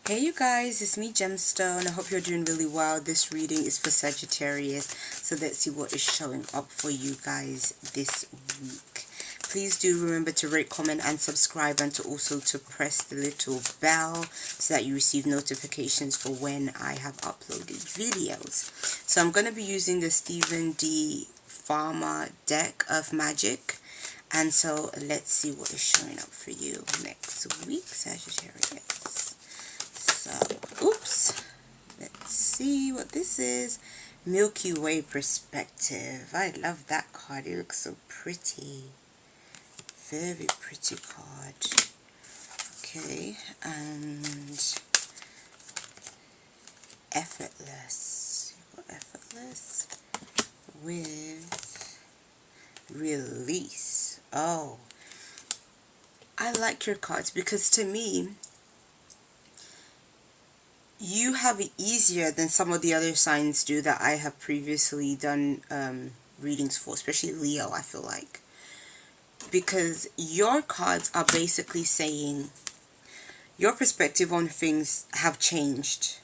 Hey you guys, it's me Gemstone. I hope you're doing really well. This reading is for Sagittarius, so let's see what is showing up for you guys this week. Please do remember to rate, comment and subscribe, and to also to press the little bell so that you receive notifications for when I have uploaded videos. So I'm going to be using the Stephen D. Farmer deck of magic. And so let's see what is showing up for you next week, Sagittarius. So, oops, let's see what this is. Milky Way perspective. I love that card. It looks so pretty. Very pretty card. Okay, and effortless. You got effortless with release. Oh, I like your cards because to me, you have it easier than some of the other signs do that I have previously done readings for, especially Leo, I feel like. Because your cards are basically saying your perspective on things have changed.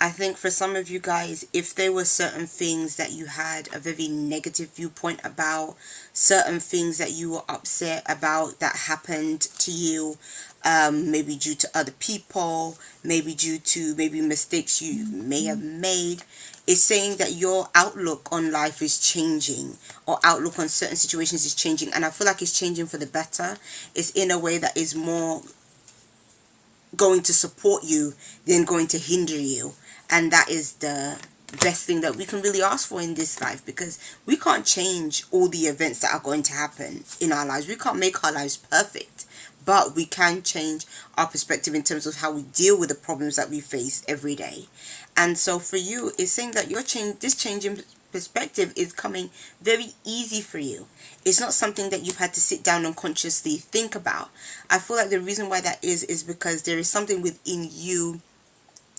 I think for some of you guys, if there were certain things that you had a very negative viewpoint about, certain things that you were upset about that happened to you, maybe due to other people, maybe due to mistakes you may have made, it's saying that your outlook on life is changing, or outlook on certain situations is changing, and I feel like it's changing for the better. It's in a way that is more going to support you than going to hinder you. And that is the best thing that we can really ask for in this life, because we can't change all the events that are going to happen in our lives. We can't make our lives perfect, but we can change our perspective in terms of how we deal with the problems that we face every day. And so for you, it's saying that this change in perspective is coming very easy for you. It's not something that you've had to sit down and consciously think about. I feel like the reason why that is because there is something within you,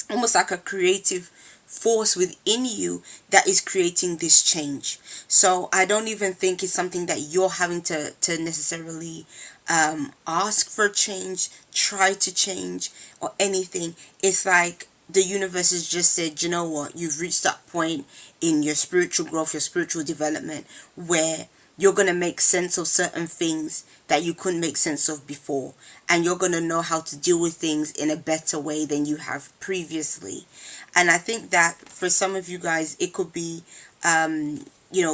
almost like a creative force within you, that is creating this change. So I don't even think it's something that you're having to necessarily ask for change, try to change, or anything. It's like the universe has just said, you know what, you've reached that point in your spiritual growth, your spiritual development, where you're going to make sense of certain things that you couldn't make sense of before. And you're going to know how to deal with things in a better way than you have previously. And I think that for some of you guys, it could be,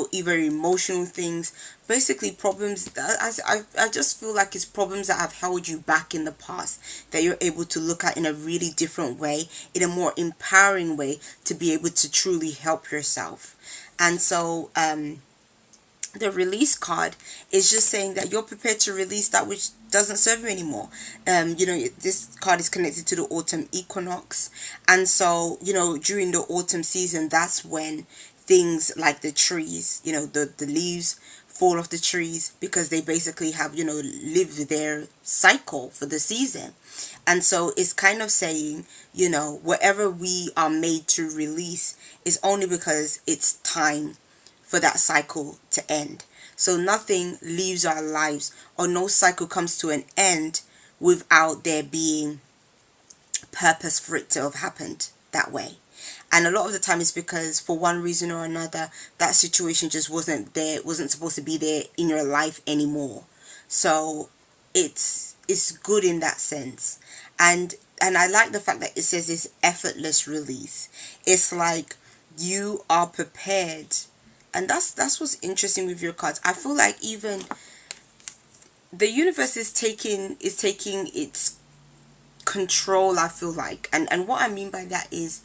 either emotional things, basically problems. I just feel like it's problems that have held you back in the past that you're able to look at in a really different way, in a more empowering way, to be able to truly help yourself. And so, the release card is just saying that you're prepared to release that which doesn't serve you anymore. This card is connected to the autumn equinox, and so during the autumn season, that's when things like the trees, the leaves fall off the trees, because they basically have lived their cycle for the season. And so it's kind of saying, whatever we are made to release is only because it's time for that cycle to end. So nothing leaves our lives, or no cycle comes to an end without there being purpose for it to have happened that way. And a lot of the time it's because for one reason or another, that situation just wasn't there, wasn't supposed to be there in your life anymore. So it's good in that sense. And I like the fact that it says this effortless release. It's like you are prepared. And that's what's interesting with your cards. I feel like even the universe is taking its control, I feel like. And what I mean by that is,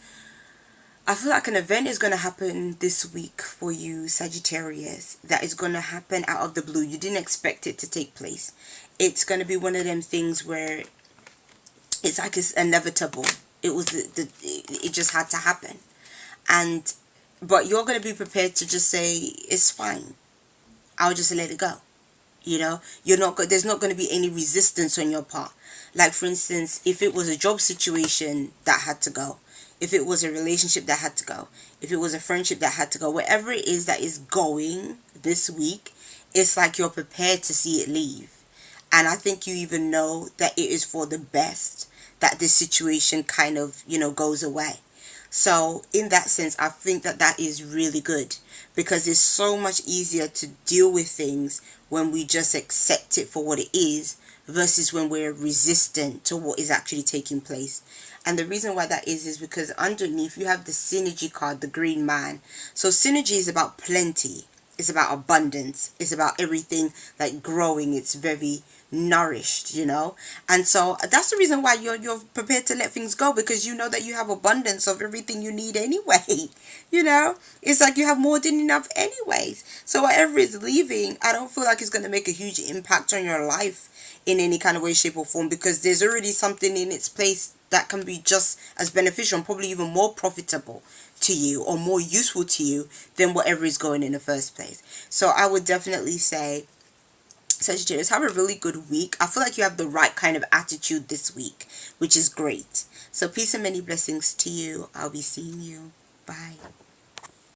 I feel like an event is going to happen this week for you, Sagittarius, that is going to happen out of the blue. You didn't expect it to take place. It's going to be one of them things where it's like it's inevitable. It was it just had to happen. But you're going to be prepared to just say, it's fine, I'll just let it go. There's not going to be any resistance on your part. Like, for instance, if it was a job situation that had to go, if it was a relationship that had to go, if it was a friendship that had to go, whatever it is that is going this week, it's like you're prepared to see it leave. And I think you even know that it is for the best, that this situation kind of, you know, goes away. So in that sense, I think that that is really good, because it's so much easier to deal with things when we just accept it for what it is versus when we're resistant to what is actually taking place. And the reason why that is because underneath you have the synergy card, the green man. So synergy is about plenty. It's about abundance. It's about everything like growing. It's very nourished, you know. And so that's the reason why you're prepared to let things go, because you know that you have abundance of everything you need anyway. You know, it's like you have more than enough anyways. So whatever is leaving, I don't feel like it's going to make a huge impact on your life in any kind of way, shape or form, because there's already something in its place that can be just as beneficial and probably even more profitable to you or more useful to you than whatever is going in the first place. So I would definitely say, Sagittarius, have a really good week. I feel like you have the right kind of attitude this week, which is great. So peace and many blessings to you. I'll be seeing you. Bye.